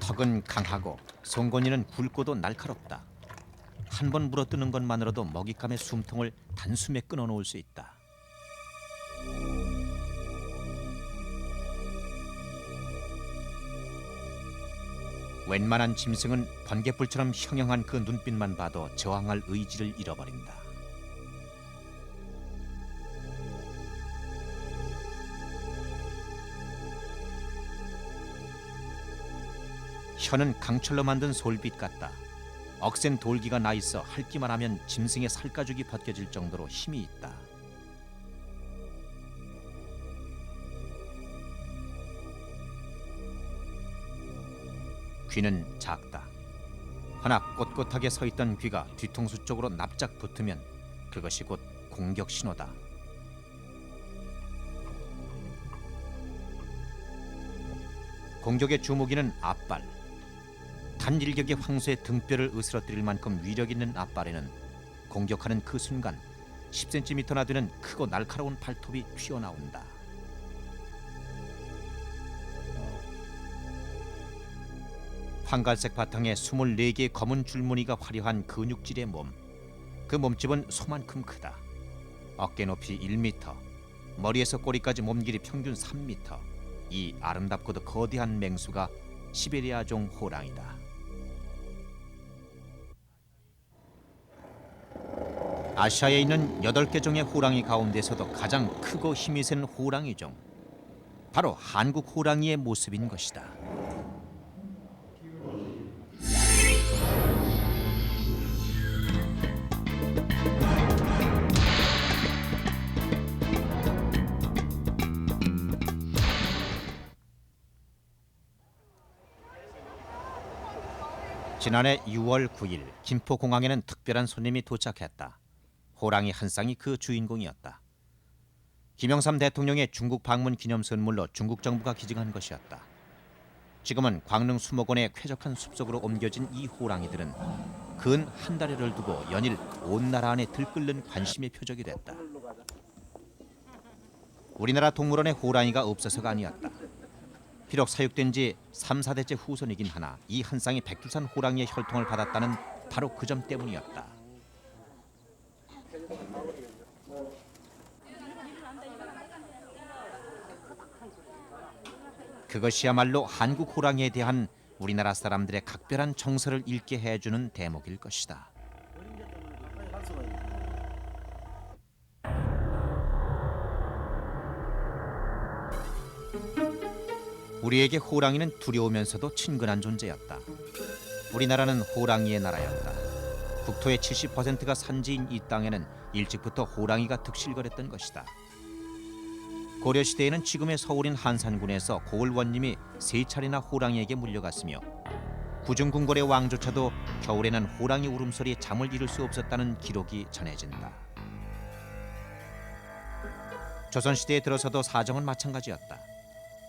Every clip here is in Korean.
턱은 강하고 송곳니는 굵고도 날카롭다. 한 번 물어뜯는 것만으로도 먹잇감의 숨통을 단숨에 끊어놓을 수 있다. 웬만한 짐승은 번갯불처럼 형형한 그 눈빛만 봐도 저항할 의지를 잃어버린다. 혀는 강철로 만든 솔빛 같다. 억센 돌기가 나 있어 핥기만 하면 짐승의 살가죽이 벗겨질 정도로 힘이 있다. 귀는 작다. 허나 꼿꼿하게 서 있던 귀가 뒤통수 쪽으로 납작 붙으면 그것이 곧 공격 신호다. 공격의 주무기는 앞발. 단일격의 황소의 등뼈를 으스러뜨릴 만큼 위력 있는 앞발에는 공격하는 그 순간 10cm나 되는 크고 날카로운 발톱이 튀어나온다. 황갈색 바탕에 24개의 검은 줄무늬가 화려한 근육질의 몸. 그 몸집은 소만큼 크다. 어깨 높이 1m, 머리에서 꼬리까지 몸 길이 평균 3m. 이 아름답고도 거대한 맹수가 시베리아종 호랑이다. 아시아에 있는 8개 종의 호랑이 가운데서도 가장 크고 힘이 센 호랑이종. 바로 한국 호랑이의 모습인 것이다. 지난해 6월 9일 김포공항에는 특별한 손님이 도착했다. 호랑이 한 쌍이 그 주인공이었다. 김영삼 대통령의 중국 방문 기념 선물로 중국 정부가 기증한 것이었다. 지금은 광릉 수목원의 쾌적한 숲속으로 옮겨진 이 호랑이들은 근 한 달여를 두고 연일 온 나라 안에 들끓는 관심의 표적이 됐다. 우리나라 동물원에 호랑이가 없어서가 아니었다. 비록 사육된 지 3, 4대째 후손이긴 하나 이 한 쌍이 백두산 호랑이의 혈통을 받았다는 바로 그 점 때문이었다. 그것이야말로 한국 호랑이에 대한 우리나라 사람들의 각별한 정서를 읽게 해주는 대목일 것이다. 우리에게 호랑이는 두려우면서도 친근한 존재였다. 우리나라는 호랑이의 나라였다. 국토의 70%가 산지인 이 땅에는 일찍부터 호랑이가 득실거렸던 것이다. 고려시대에는 지금의 서울인 한산군에서 고을원님이 3차례나 호랑이에게 물려갔으며 구중궁궐의 왕조차도 겨울에는 호랑이 울음소리에 잠을 이룰 수 없었다는 기록이 전해진다. 조선시대에 들어서도 사정은 마찬가지였다.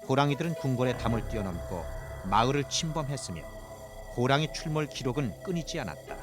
호랑이들은 궁궐의 담을 뛰어넘고 마을을 침범했으며 호랑이 출몰 기록은 끊이지 않았다.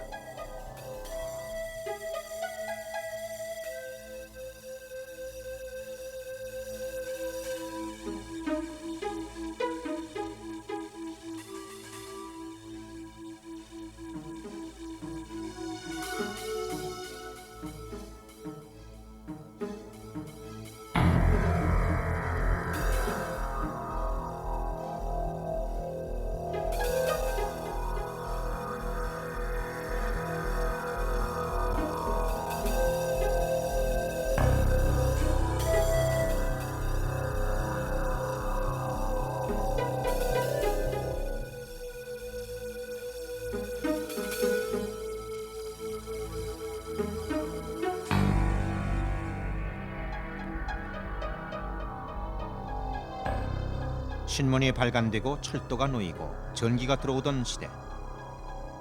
신문이 발간되고 철도가 놓이고 전기가 들어오던 시대.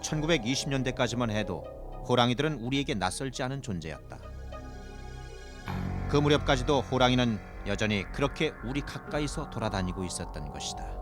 1920년대까지만 해도 호랑이들은 우리에게 낯설지 않은 존재였다. 그 무렵까지도 호랑이는 여전히 그렇게 우리 가까이서 돌아다니고 있었던 것이다.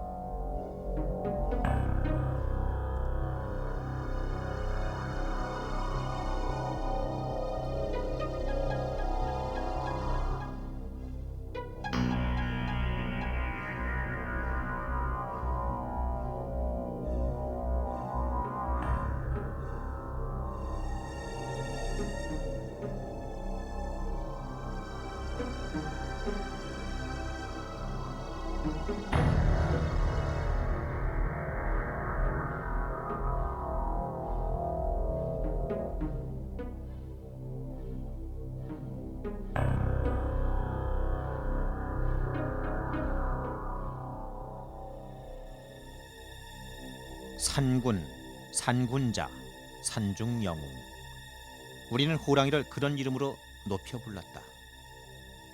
산군, 산군자, 산중영웅. 우리는 호랑이를 그런 이름으로 높여 불렀다.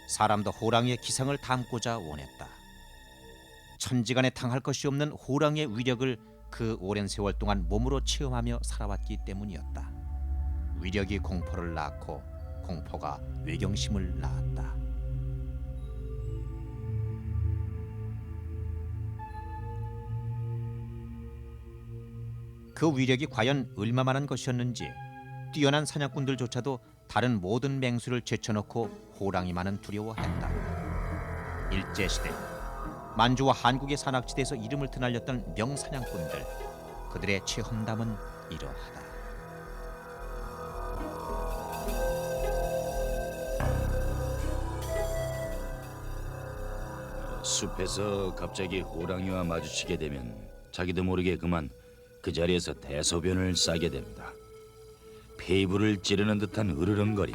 사람도 호랑이의 기상을 담고자 원했다. 천지간에 당할 것이 없는 호랑이의 위력을 그 오랜 세월 동안 몸으로 체험하며 살아왔기 때문이었다. 위력이 공포를 낳고 공포가 외경심을 낳았다. 그 위력이 과연 얼마만한 것이었는지 뛰어난 사냥꾼들조차도 다른 모든 맹수를 제쳐놓고 호랑이만은 두려워했다. 일제시대 만주와 한국의 산악지대에서 이름을 드날렸던 명사냥꾼들, 그들의 체험담은 이러하다. 숲에서 갑자기 호랑이와 마주치게 되면 자기도 모르게 그만 그 자리에서 대소변을 싸게 됩니다. 폐부를 찌르는 듯한 으르렁거림,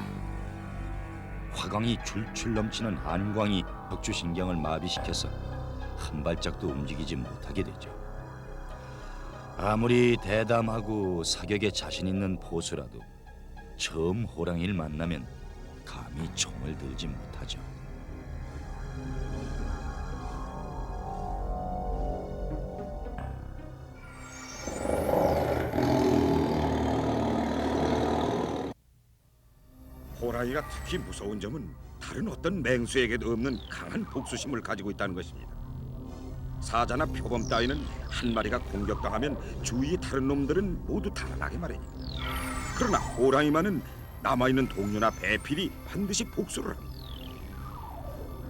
화광이 줄줄 넘치는 한광이 척추신경을 마비시켜서 한 발짝도 움직이지 못하게 되죠. 아무리 대담하고 사격에 자신 있는 포수라도 처음 호랑이를 만나면 감히 총을 들지 못하죠. 호랑이가 특히 무서운 점은 다른 어떤 맹수에게도 없는 강한 복수심을 가지고 있다는 것입니다. 사자나 표범 따위는 한 마리가 공격당하면 주위 다른 놈들은 모두 달아나게 마련입니다. 그러나 호랑이만은 남아있는 동료나 배필이 반드시 복수를 합니다.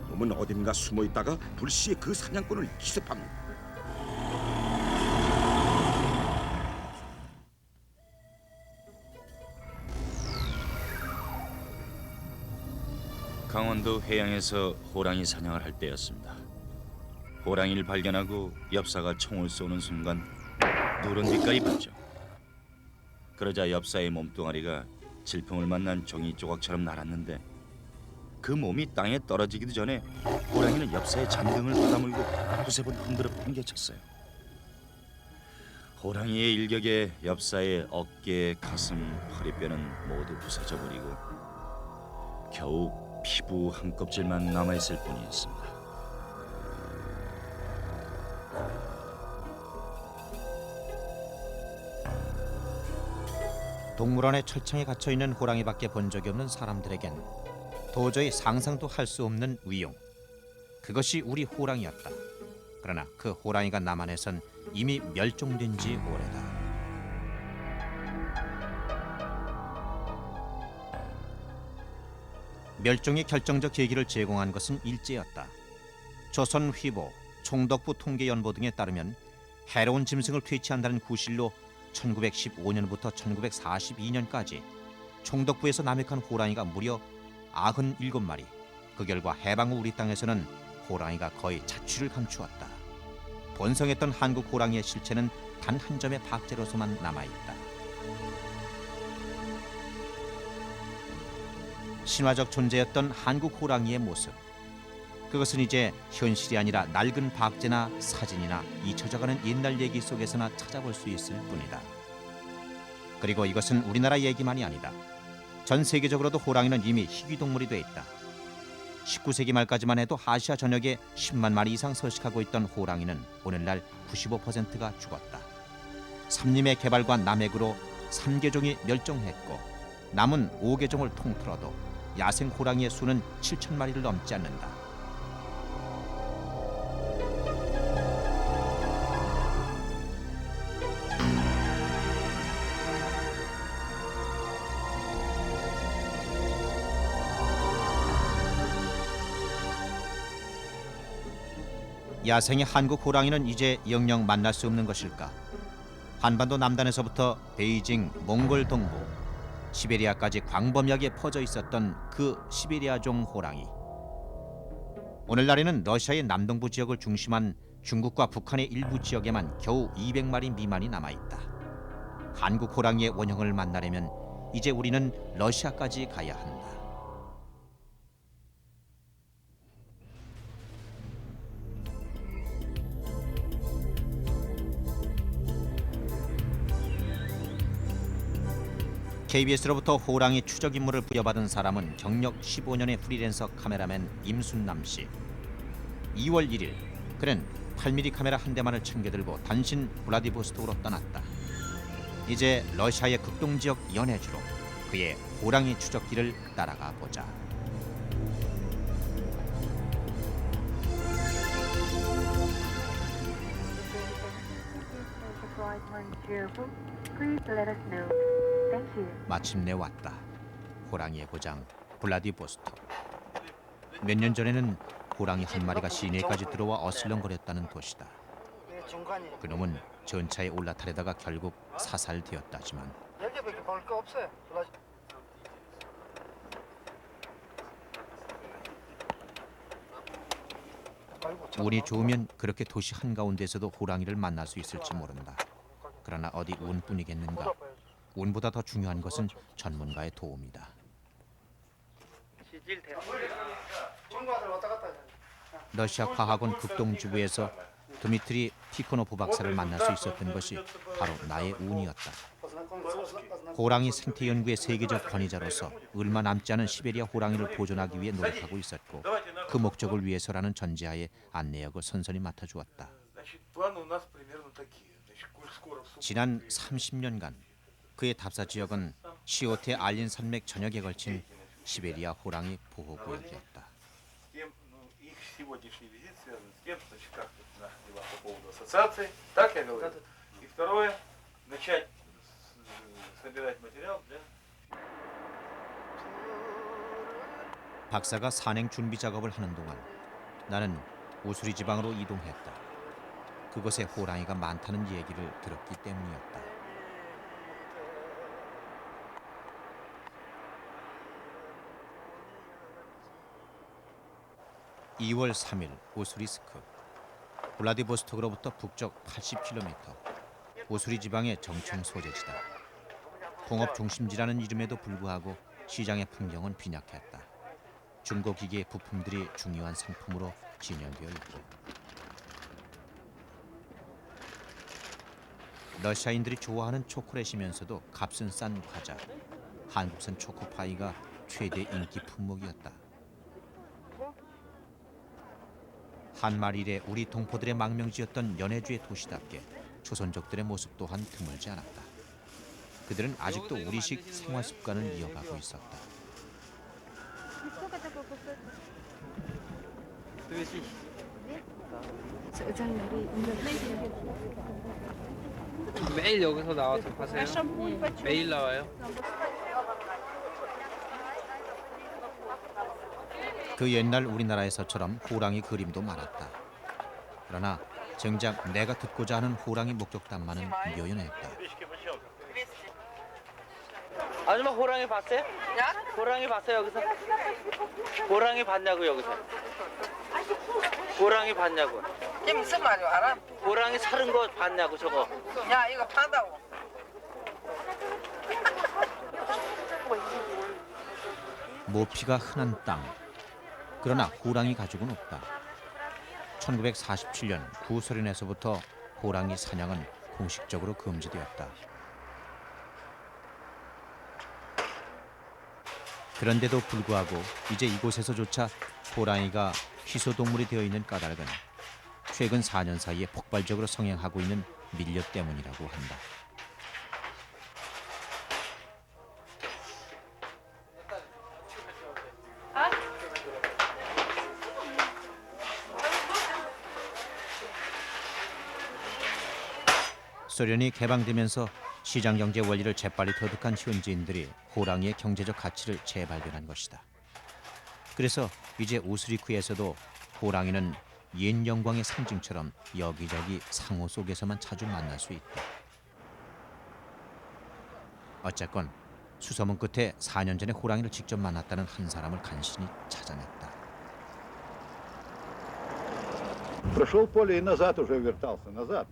놈은 어딘가 숨어있다가 불시에 그 사냥꾼을 기습합니다. 강원도 해양에서 호랑이 사냥을 할 때였습니다. 호랑이를 발견하고 엽사가 총을 쏘는 순간 누런 뒷깔이 봤죠. 그러자 엽사의 몸뚱아리가 질풍을 만난 종이 조각처럼 날았는데 그 몸이 땅에 떨어지기도 전에 호랑이는 엽사의 잔등을 받아물고 두세 번 흔들어 팽개쳤어요. 호랑이의 일격에 엽사의 어깨, 가슴, 허리뼈는 모두 부서져 버리고 겨우 피부 한 껍질만 남아있을 뿐이었습니다. 동물원의 철창에 갇혀있는 호랑이밖에 본 적이 없는 사람들에겐 도저히 상상도 할 수 없는 위용, 그것이 우리 호랑이였다. 그러나 그 호랑이가 남한에선 이미 멸종된 지 오래다. 멸종의 결정적 계기를 제공한 것은 일제였다. 조선 휘보, 총독부 통계연보 등에 따르면 해로운 짐승을 퇴치한다는 구실로 1915년부터 1942년까지 총독부에서 남획한 호랑이가 무려 97마리. 그 결과 해방 후 우리 땅에서는 호랑이가 거의 자취를 감추었다. 번성했던 한국 호랑이의 실체는 단 한 점의 박제로서만 남아있다. 신화적 존재였던 한국 호랑이의 모습, 그것은 이제 현실이 아니라 낡은 박제나 사진이나 잊혀져가는 옛날 얘기 속에서나 찾아볼 수 있을 뿐이다. 그리고 이것은 우리나라 얘기만이 아니다. 전 세계적으로도 호랑이는 이미 희귀동물이 돼 있다. 19세기 말까지만 해도 아시아 전역에 10만 마리 이상 서식하고 있던 호랑이는 오늘날 95%가 죽었다. 삼림의 개발과 남획으로 3개종이 멸종했고 남은 5개종을 통틀어도 야생 호랑이의 수는 7천 마리를 넘지 않는다. 야생의 한국 호랑이는 이제 영영 만날 수 없는 것일까? 한반도 남단에서부터 베이징, 몽골 동부, 시베리아까지 광범위하게 퍼져 있었던 그 시베리아종 호랑이. 오늘날에는 러시아의 남동부 지역을 중심한 중국과 북한의 일부 지역에만 겨우 200마리 미만이 남아있다. 한국 호랑이의 원형을 만나려면 이제 우리는 러시아까지 가야 한다. KBS로부터 호랑이 추적 임무를 부여받은 사람은 경력 15년의 프리랜서 카메라맨 임순남 씨. 2월 1일 그는 8mm 카메라 한 대만을 챙겨들고 단신 블라디보스톡으로 떠났다. 이제 러시아의 극동 지역 연해주로 그의 호랑이 추적기를 따라가 보자. 마침내 왔다. 호랑이의 고장 블라디보스톡. 몇 년 전에는 호랑이 한 마리가 시내까지 들어와 어슬렁거렸다는 도시다. 그놈은 전차에 올라타려다가 결국 사살되었다지만 여기밖에 볼 거 없어요. 운이 좋으면 그렇게 도시 한가운데서도 호랑이를 만날 수 있을지 모른다. 그러나 어디 운뿐이겠는가. 운보다 더 중요한 것은 전문가의 도움이다. 러시아 과학원 극동지구에서 드미트리 티코노프 박사를 만날 수 있었던 것이 바로 나의 운이었다. 호랑이 생태 연구의 세계적 권위자로서 얼마 남지 않은 시베리아 호랑이를 보존하기 위해 노력하고 있었고 그 목적을 위해서라는 전제하에 안내역을 선선히 맡아주었다. 지난 30년간 그의 답사 지역은 시오테 알린 산맥 전역에 걸친 시베리아 호랑이 보호구역이었다. 박사가 산행 준비 작업을 하는 동안 나는 우수리 지방으로 이동했다. 그곳에 호랑이가 많다는 얘기를 들었기 때문이었다. (2월 3일) 우수리스크. 블라디보스톡으로부터 북쪽 80km. 우수리 지방의 정청 소재지다. 공업 중심지라는 이름에도 불구하고 시장의 풍경은 빈약했다. 중고기계 부품들이 중요한 상품으로 진열되어 있고 러시아인들이 좋아하는 초콜릿이면서도 값은 싼 과자, 한국산 초코파이가 최대 인기 품목이었다. 한말일에 우리 동포들의 망명지였던 연해주의 도시답게 조선족들의 모습 또한 드물지 않았다. 그들은 아직도 우리식 생활 습관을 이어가고 있었다. 매일 여기서 나와서 파세요? 매일 나와요? 그 옛날 우리나라에서처럼 호랑이 그림도 많았다. 그러나 정작 내가 듣고자 하는 호랑이 목격담만은 묘연했다. 아줌마 호랑이 봤어요? 호랑이 봤어요 여기서? 호랑이 봤냐고 여기서? 호랑이 봤냐고? 이게 무슨 말이야 알아? 호랑이 사는 거 봤냐고 저거? 야 이거 판다고. 모피가 흔한 땅. 그러나 호랑이 가죽은 없다. 1947년 구소련에서부터 호랑이 사냥은 공식적으로 금지되었다. 그런데도 불구하고 이제 이곳에서조차 호랑이가 희소동물이 되어 있는 까닭은 최근 4년 사이에 폭발적으로 성행하고 있는 밀렵 때문이라고 한다. 소련이 개방되면서 시장 경제 원리를 재빨리 터득한 현지인들이 호랑이의 경제적 가치를 재발견한 것이다. 그래서 이제 우스리크에서도 호랑이는 옛 영광의 상징처럼 여기저기 상호 속에서만 자주 만날 수 있다. 어쨌건 수소문 끝에 4년 전에 호랑이를 직접 만났다는 한 사람을 간신히 찾아냈다. Прошел поле и назад уже вертался, назад.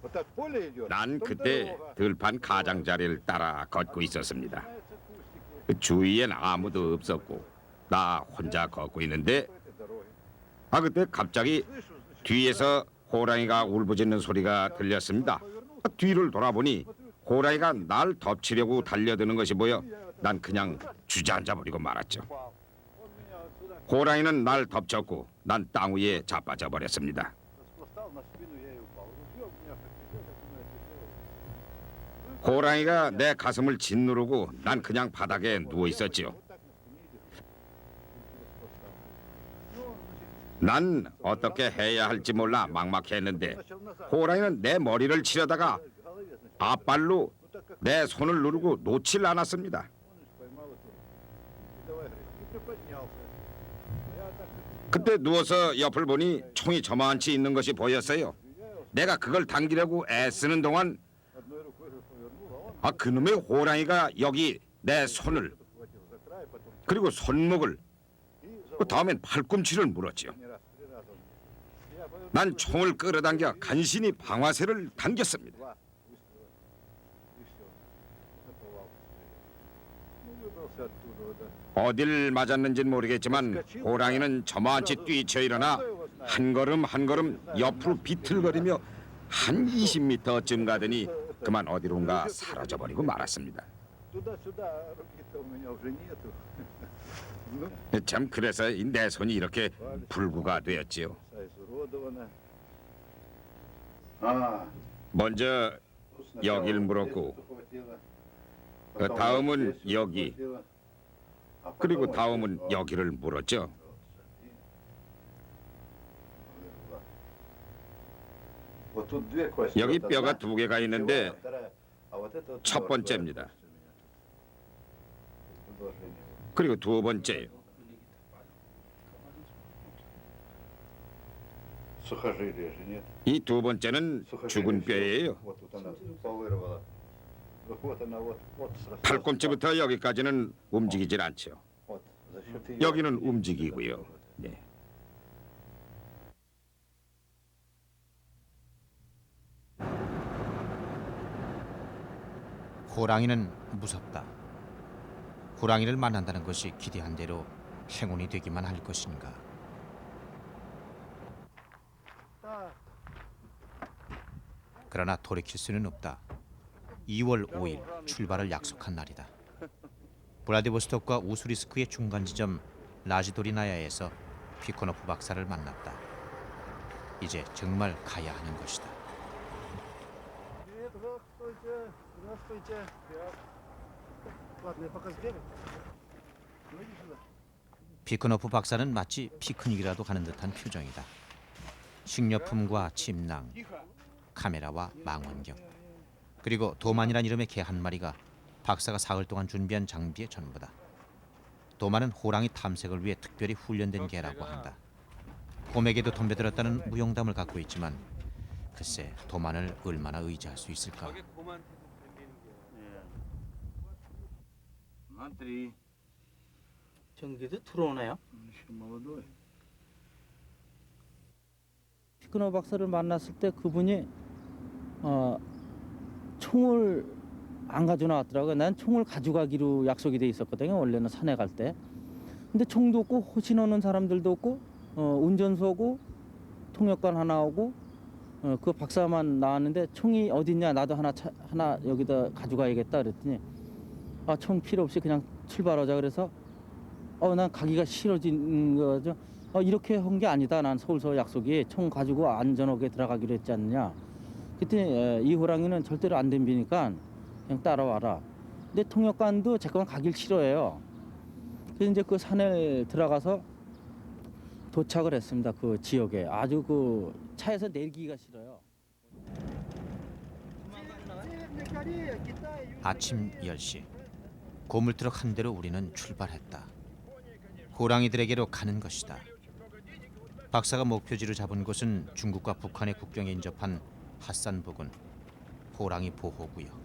Вот так поле идет. 난 потом 그때 дорога. 들판 가장자리를 따라 걷고 있었습니다. 그 주위엔 아무도 없었고 나 혼자 걷고 있는데 그때 갑자기 뒤에서 호랑이가 울부짖는 소리가 들렸습니다. 뒤를 돌아보니 호랑이가 날 덮치려고 달려드는 것이 보여 난 그냥 주저앉아 버리고 말았죠. 호랑이는 날 덮쳤고 난 땅 위에 자빠져 버렸습니다. Распластал на спину, я и упал. Ружье у меня как 호랑이가 내 가슴을 짓누르고 난 그냥 바닥에 누워 있었지요. 난 어떻게 해야 할지 몰라 막막했는데 호랑이는 내 머리를 치려다가 앞발로 내 손을 누르고 놓질 않았습니다. 그때 누워서 옆을 보니 총이 저만치 있는 것이 보였어요. 내가 그걸 당기려고 애쓰는 동안 그놈의 호랑이가 여기 내 손을 그리고 손목을 그 다음엔 팔꿈치를 물었지요. 난 총을 끌어당겨 간신히 방아쇠를 당겼습니다. 어딜 맞았는지는 모르겠지만 호랑이는 저만치 뛰쳐 일어나 한 걸음 한 걸음 옆으로 비틀거리며 한 20m쯤 가더니 그만 어디론가 사라져버리고 말았습니다. Туда-сюда, руки-то у меня уже нету. 참 그래서 내 손이 이렇게 불구가 되었지요. Изуродовано. А, 먼저 여길 물었고 그 다음은 여기 그리고 다음은 여기를 물었죠. 여기 뼈가 2개가 있는데 첫 번째입니다. 그리고 2번째예요. Сухожилие же нет. 이 2번째는 죽은 뼈예요. Вот тут она повырвала. Вот она вот. 팔꿈치부터 여기까지는 움직이질 않죠. Вот, за счет её- 여기는 움직이고요. 네. 호랑이는 무섭다. 호랑이를 만난다는 것이 기대한 대로 행운이 되기만 할 것인가. 그러나 돌이킬 수는 없다. 2월 5일 출발을 약속한 날이다. 블라디보스톡과 우수리스크의 중간 지점 라지도리나야에서 피코노프 박사를 만났다. 이제 정말 가야 하는 것이다. Здравствуйте, здравствуйте. Ладно, я пока сбегаю. Ну, иди сюда. 피크노프 박사는 마치 피크닉이라도 가는 듯한 표정이다. 식료품과 침낭, 카메라와 망원경, 그리고 도만이란 이름의 개 한 마리가 박사가 사흘 동안 준비한 장비의 전부다. 도만은 호랑이 탐색을 위해 특별히 훈련된 개라고 한다. 곰에게도 덤벼들었다는 무용담을 갖고 있지만 글쎄 도만을 얼마나 의지할 수 있을까. Смотри, 전기도 들어오나요? еще молодой. 피크노 박사를 만났을 때 그분이 총을 안 가져 나왔더라고요. 난 총을 가져가기로 약속이 돼 있었거든요. 원래는 산에 갈 때. 근데 총도 없고 호신 오는 사람들도 없고 운전소고 통역관 하나 오고 그 박사만 나왔는데 총이 어딨냐 나도 하나 여기다 가져가야겠다 그랬더니 총 필요 없이 그냥 출발하자 그래서 난 가기가 싫어진 거죠. 이렇게 한 게 아니다. 난 서울서 약속이 총 가지고 안전하게 들어가기로 했지 않느냐. 그때 이 호랑이는 절대로 안 덤비니까 그냥 따라와라. 근데 통역관도 잠깐 가길 싫어해요. 그래서 이제 그 산에 들어가서 도착을 했습니다. 그 지역에 아주 그 차에서 내리기가 싫어요. 아침 10시 고물트럭 한 대로 우리는 출발했다. 호랑이들에게로 가는 것이다. 박사가 목표지로 잡은 곳은 중국과 북한의 국경에 인접한 핫산 부근 호랑이 보호구역.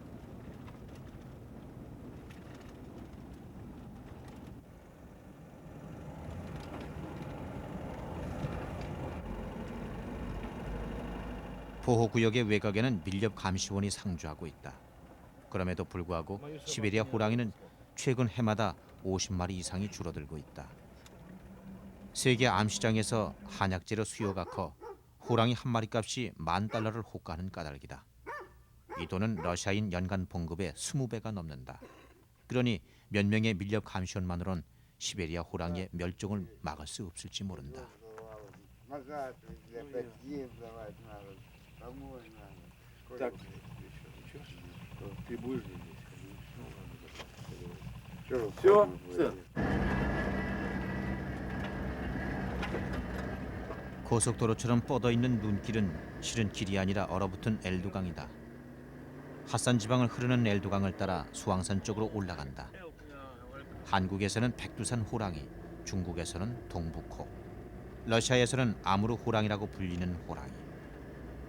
보호구역의 외곽에는 밀렵 감시원이 상주하고 있다. 그럼에도 불구하고 시베리아 호랑이는 최근 해마다 50마리 이상이 줄어들고 있다. 세계 암시장에서 한약재료 수요가 커 호랑이 한 마리 값이 $10,000를 호가하는 까닭이다. 이 돈은 러시아인 연간 봉급의 20배가 넘는다. 그러니 몇 명의 밀렵 감시원만으론 시베리아 호랑이의 멸종을 막을 수 없을지 모른다. 고속도로처럼 뻗어있는 눈길은 실은 길이 아니라 얼어붙은 엘두강이다. 핫산 지방을 흐르는 엘두강을 따라 수왕산 쪽으로 올라간다. 한국에서는 백두산 호랑이, 중국에서는 동북호, 러시아에서는 아무르 호랑이라고 불리는 호랑이.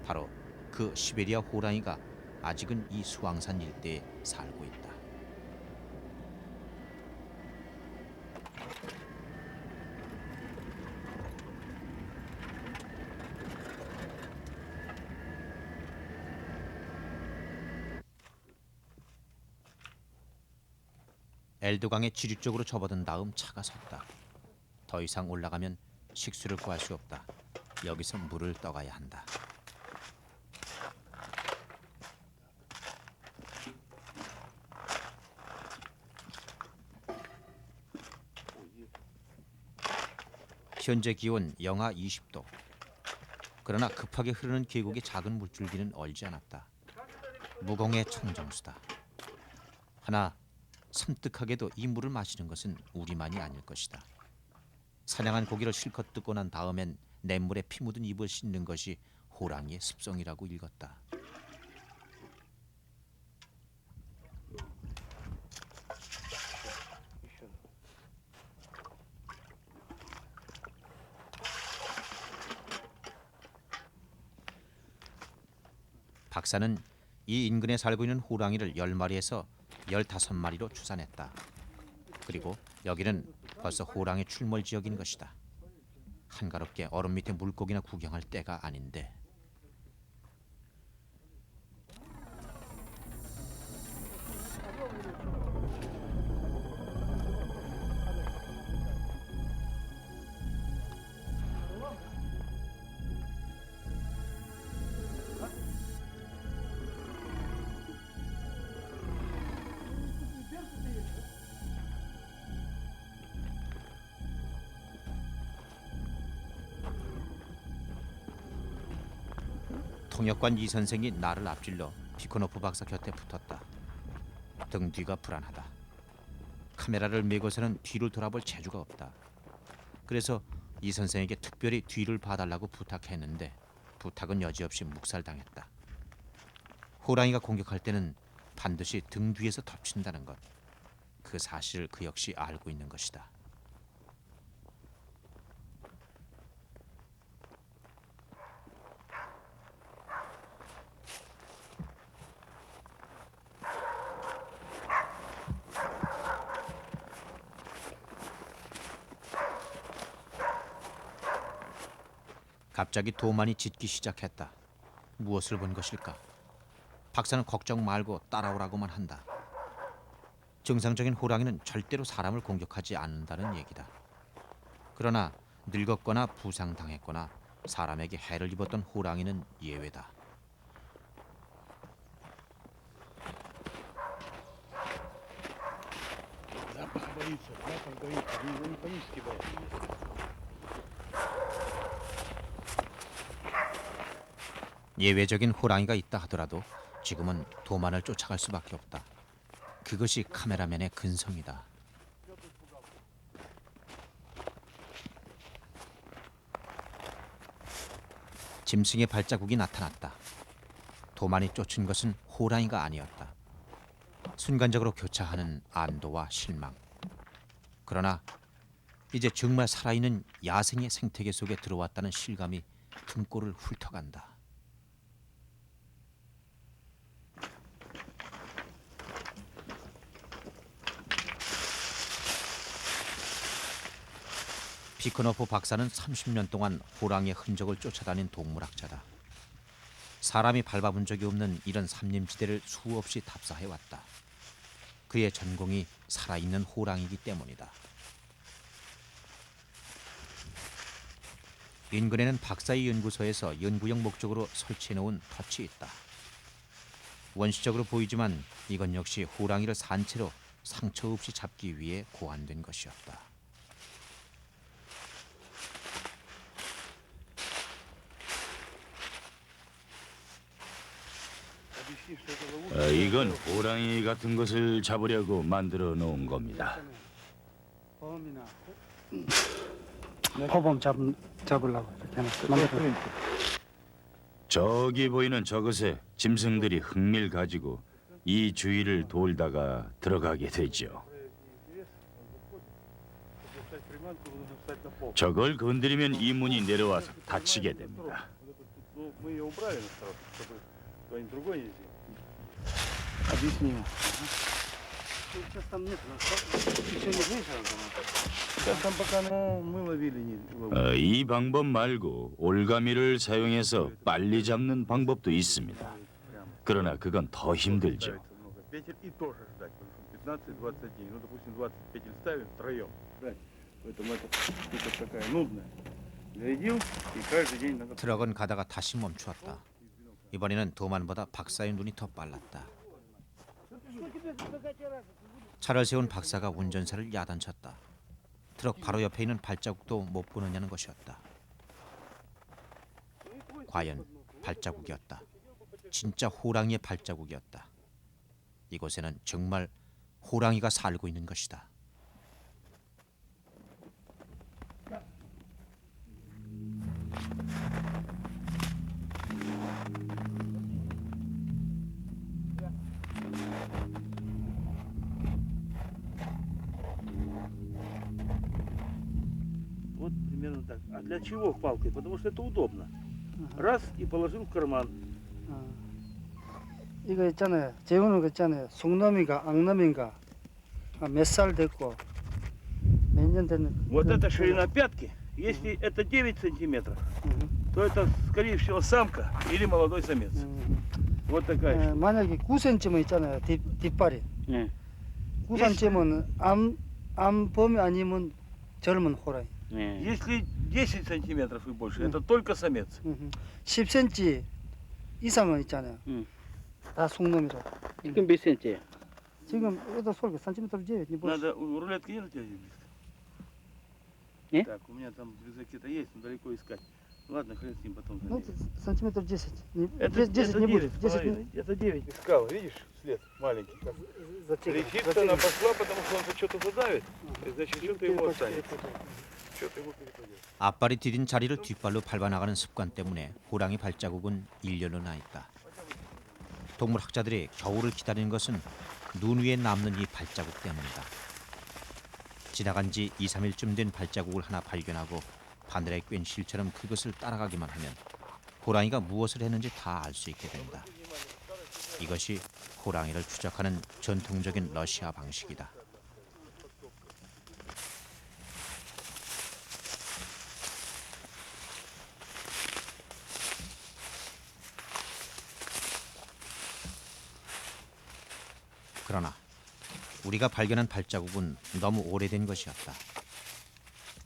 바로 그 시베리아 호랑이가 아직은 이 수왕산 일대에 살고 있다. 엘두강의 지류 쪽으로 접어든 다음 차가 섰다. 더 이상 올라가면 식수를 구할 수 없다. 여기서 물을 떠가야 한다. 현재 기온 영하 20도. 그러나 급하게 흐르는 계곡의 작은 물줄기는 얼지 않았다. 무공의 청정수다. 하나 섬뜩하게도 이 물을 마시는 것은 우리만이 아닐 것이다. 사냥한 고기를 실컷 뜯고 난 다음엔 냇물에 피 묻은 입을 씻는 것이 호랑이의 습성이라고 읽었다. 박사는 이 인근에 살고 있는 호랑이를 10마리에서 15마리로 추산했다. 그리고 여기는 벌써 호랑이 출몰 지역인 것이다. 한가롭게 얼음 밑에 물고기나 구경할 때가 아닌데. 통역관 이 선생이 나를 앞질러 피코노프 박사 곁에 붙었다. 등 뒤가 불안하다. 카메라를 메고서는 뒤를 돌아볼 재주가 없다. 그래서 이 선생에게 특별히 뒤를 봐달라고 부탁했는데 부탁은 여지없이 묵살당했다. 호랑이가 공격할 때는 반드시 등 뒤에서 덮친다는 것. 그 사실을 그 역시 알고 있는 것이다. 갑자기 도만이 짖기 시작했다. 무엇을 본 것일까? 박사는 걱정 말고 따라오라고만 한다. 정상적인 호랑이는 절대로 사람을 공격하지 않는다는 얘기다. 그러나 늙었거나 부상당했거나 사람에게 해를 입었던 호랑이는 예외다. 예외적인 호랑이가 있다 하더라도 지금은 도만을 쫓아갈 수밖에 없다. 그것이 카메라맨의 근성이다. 짐승의 발자국이 나타났다. 도만이 쫓은 것은 호랑이가 아니었다. 순간적으로 교차하는 안도와 실망. 그러나 이제 정말 살아있는 야생의 생태계 속에 들어왔다는 실감이 등골을 훑어간다. 피코노프 박사는 30년 동안 호랑이의 흔적을 쫓아다닌 동물학자다. 사람이 밟아본 적이 없는 이런 산림지대를 수없이 탑사해왔다. 그의 전공이 살아있는 호랑이기 때문이다. 인근에는 박사의 연구소에서 연구용 목적으로 설치해놓은 덫이 있다. 원시적으로 보이지만 이건 역시 호랑이를 산채로 상처 없이 잡기 위해 고안된 것이었다. 이건 호랑이 같은 것을 잡으려고 만들어 놓은 겁니다. 호범 잡으려고 이렇게 만들어. 저기 보이는 저것에 짐승들이 흥미를 가지고 이 주위를 돌다가 들어가게 되죠. 저걸 건드리면 이 문이 내려와서 닫히게 됩니다. Объясню. Сейчас там нет, еще не вышел. Сейчас там пока мы ловили не. 이 방법 말고 올가미를 사용해서 빨리 잡는 방법도 있습니다. 그러나 그건 더 힘들죠. Петель и тоже ждать, потому что 15-20 дней. Ну, допустим, 20 петель ставим втроем. Ждать. Поэтому это штука такая нудная. Зарядил, и каждый день надо... 트럭은 가다가 다시 멈추었다. 이번에는 도만보다 박사의 눈이 더 빨랐다. 차를 세운 박사가 운전사를 야단쳤다. 트럭 바로 옆에 있는 발자국도 못 보느냐는 것이었다. 과연 발자국이었다. 진짜 호랑이의 발자국이었다. 이곳에는 정말 호랑이가 살고 있는 것이다. Вот примерно так. А для чего палкой? Потому что это удобно. Раз и положил в карман. 이거 있잖아요. 재우는 거 있잖아요. 송놈이가 앙놈인가 몇 살 됐고 몇 년 됐는. Вот это ширина пятки. Если это 9 сантиметров, то это, скорее всего, самка или молодой самец. Вот такая штука. 만약에 9cm면 있잖아요. 뒷발이. 예. 9cm면 암범이 아니면 젊은 호랑이. Если 10 сантиметров и больше, это только самец. 10cm 이상은 있잖아요. 다 송놈이라. 지금 몇 cm야? 지금 это сколько? Сантиметров 9, не больше. Надо у рулетки нет у тебя здесь? Не? Так, у меня там в рюкзаке-то есть, но далеко искать. Ладно, хрен с ним потом. Ну, сантиметров 10. Это 10 не будет. 10 не... 9,5. Это 9. Искал, видишь, след маленький. Как... Летит, она пошла, потому что он что-то задавит. И значит, что-то его останется. Что-то его перепадет. 앞발이 디딘 자리를 뒷발로 밟아나가는 습관 때문에 호랑이 발자국은 일렬로 나 있다. 동물학자들이 겨울을 기다리는 것은 눈 위에 남는 이 발자국 때문이다. 지나간 지 2, 3일쯤 된 발자국을 하나 발견하고 바늘에 꿰인 실처럼 그것을 따라가기만 하면 호랑이가 무엇을 했는지 다 알 수 있게 된다. 이것이 호랑이를 추적하는 전통적인 러시아 방식이다. 그러나 우리가 발견한 발자국은 너무 오래된 것이었다.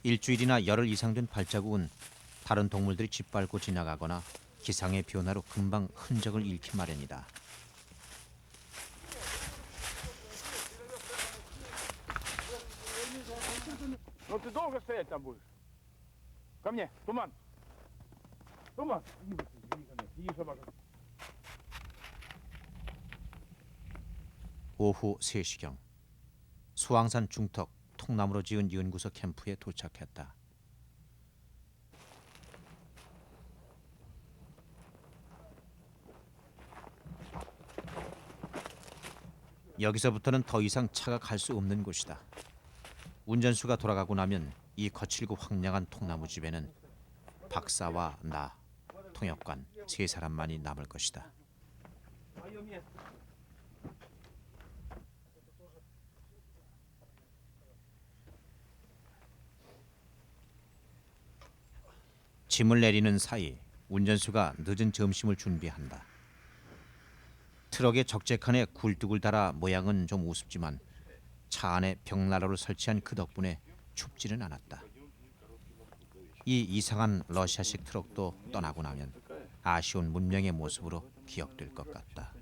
일주일이나 열흘 이상 된 발자국은 다른 동물들이 짓밟고 지나가거나 기상의 변화로 금방 흔적을 잃기 마련이다. Ну ты долго стоять там будешь? Ко мне, Туман. Туман. Иди, собака. 오후 3시경 수왕산 중턱 통나무로 지은 연구소 캠프에 도착했다. 여기서부터는 더 이상 차가 갈 수 없는 곳이다. 운전수가 돌아가고 나면 이 거칠고 황량한 통나무 집에는 박사와 나, 통역관 세 사람만이 남을 것이다. 짐을 내리는 사이 운전수가 늦은 점심을 준비한다. 트럭에 적재칸에 굴뚝을 달아 모양은 좀 우습지만 차 안에 벽난로를 설치한 그 덕분에 춥지는 않았다. 이 이상한 러시아식 트럭도 떠나고 나면 아쉬운 문명의 모습으로 기억될 것 같다.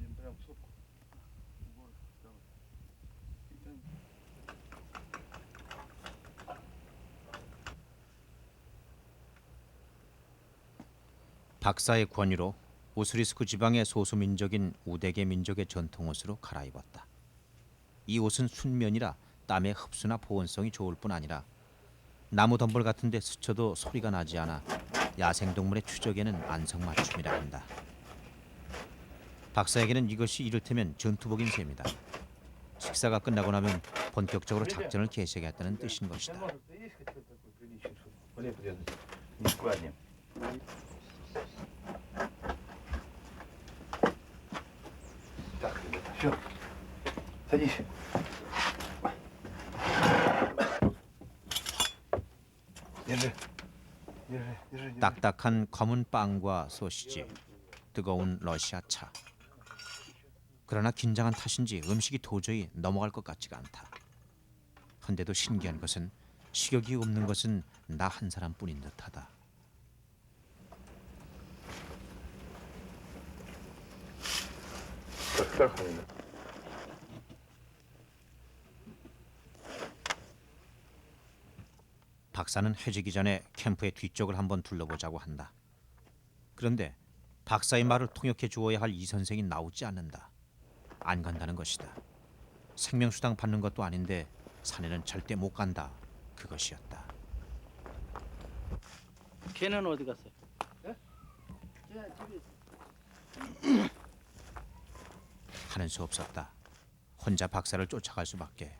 박사의 권유로 우스리스크 지방의 소수민족인 우데게 민족의 전통 옷으로 갈아입었다. 이 옷은 순면이라 땀의 흡수나 보온성이 좋을 뿐 아니라 나무 덤불 같은 데 스쳐도 소리가 나지 않아 야생동물의 추적에는 안성맞춤이라 한다. 박사에게는 이것이 이를테면 전투복인 셈이다. 식사가 끝나고 나면 본격적으로 작전을 개시하겠다는 뜻인 것이다. 딱딱한 검은 빵과 소시지, 뜨거운 러시아 차. 그러나 긴장한 탓인지 음식이 도저히 넘어갈 것 같지가 않다. 헌데도 신기한 것은 식욕이 없는 것은 나 한 사람뿐인 듯하다. 박사는 해지기 전에 캠프의 뒤쪽을 한번 둘러보자고 한다. 그런데 박사의 말을 통역해 주어야 할 이 선생이 나오지 않는다. 안 간다는 것이다. 생명수당 받는 것도 아닌데 산에는 절대 못 간다. 그것이었다. 걔는 어디 갔어요? 하는 수 없었다. 혼자 박사를 쫓아갈 수밖에.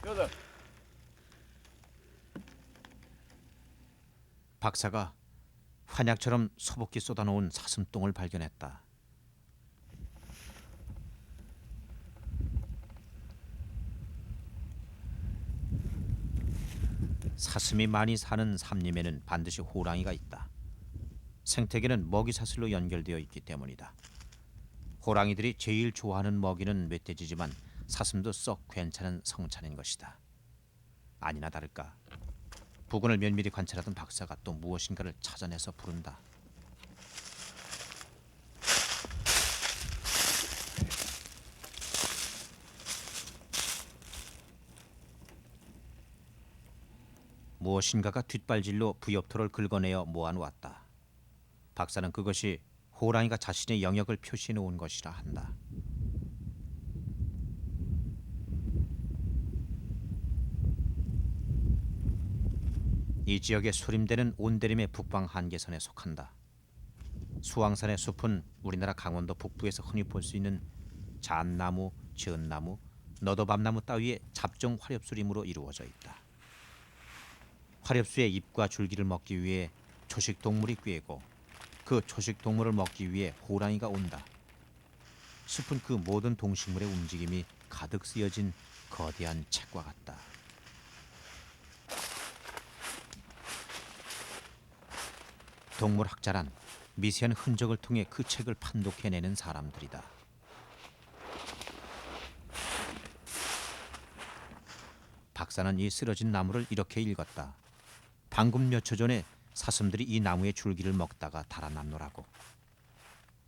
Федор, 박사가 환약처럼 소복히 쏟아놓은 사슴똥을 발견했다. 사슴이 많이 사는 삼림에는 반드시 호랑이가 있다. 생태계는 먹이 사슬로 연결되어 있기 때문이다. 호랑이들이 제일 좋아하는 먹이는 멧돼지지만 사슴도 썩 괜찮은 성찬인 것이다. 아니나 다를까 부근을 면밀히 관찰하던 박사가 또 무엇인가를 찾아내서 부른다. 무엇인가가 뒷발질로 부엽토를 긁어내어 모아놓았다. 박사는 그것이 호랑이가 자신의 영역을 표시해 놓은 것이라 한다. 이 지역의 수림대는 온대림의 북방 한계선에 속한다. 수왕산의 숲은 우리나라 강원도 북부에서 흔히 볼 수 있는 잣나무, 전나무, 너도밤나무 따위의 잡종 화렵수림으로 이루어져 있다. 화렵수의 잎과 줄기를 먹기 위해 초식동물이 꿰고 그 초식동물을 먹기 위해 호랑이가 온다. 숲은 그 모든 동식물의 움직임이 가득 쓰여진 거대한 책과 같다. 동물학자란 미세한 흔적을 통해 그 책을 판독해내는 사람들이다. 박사는 이 쓰러진 나무를 이렇게 읽었다. 방금 몇 초 전에 사슴들이 이 나무의 줄기를 먹다가 달아났노라고.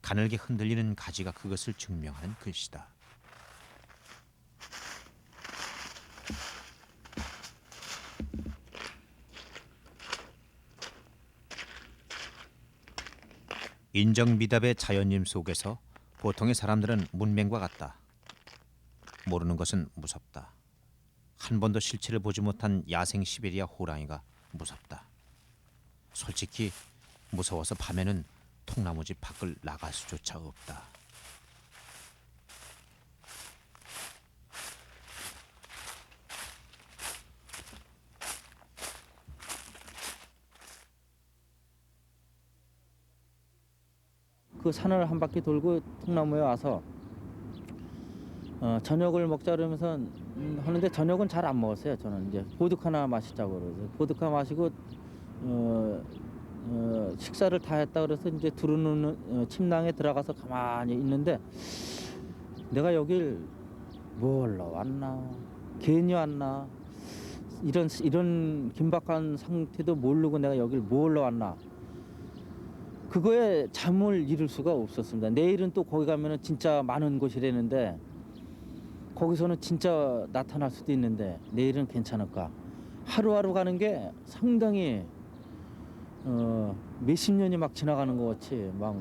가늘게 흔들리는 가지가 그것을 증명하는 글씨다. 인정미답의 자연림 속에서 보통의 사람들은 문맹과 같다. 모르는 것은 무섭다. 한 번도 실체를 보지 못한 야생 시베리아 호랑이가 무섭다. 솔직히 무서워서 밤에는 통나무집 밖을 나갈 수조차 없다. 그 산을 한 바퀴 돌고 통나무에 와서 저녁을 먹자 그러면서 하는데 저녁은 잘 안 먹었어요. 저는 이제 보드카나 마시자고 그래서 보드카 마시고 식사를 다 했다 그래서 이제 두루누는 침낭에 들어가서 가만히 있는데 내가 여길 뭘로 왔나 괜히 왔나 이런 긴박한 상태도 모르고 내가 여길 뭘로 왔나 그거에 잠을 이룰 수가 없었습니다. 내일은 또 거기 가면은 진짜 많은 곳이라는데 거기서는 진짜 나타날 수도 있는데 내일은 괜찮을까? 하루하루 가는 게 상당히 몇십 년이 막 지나가는 것 같이 막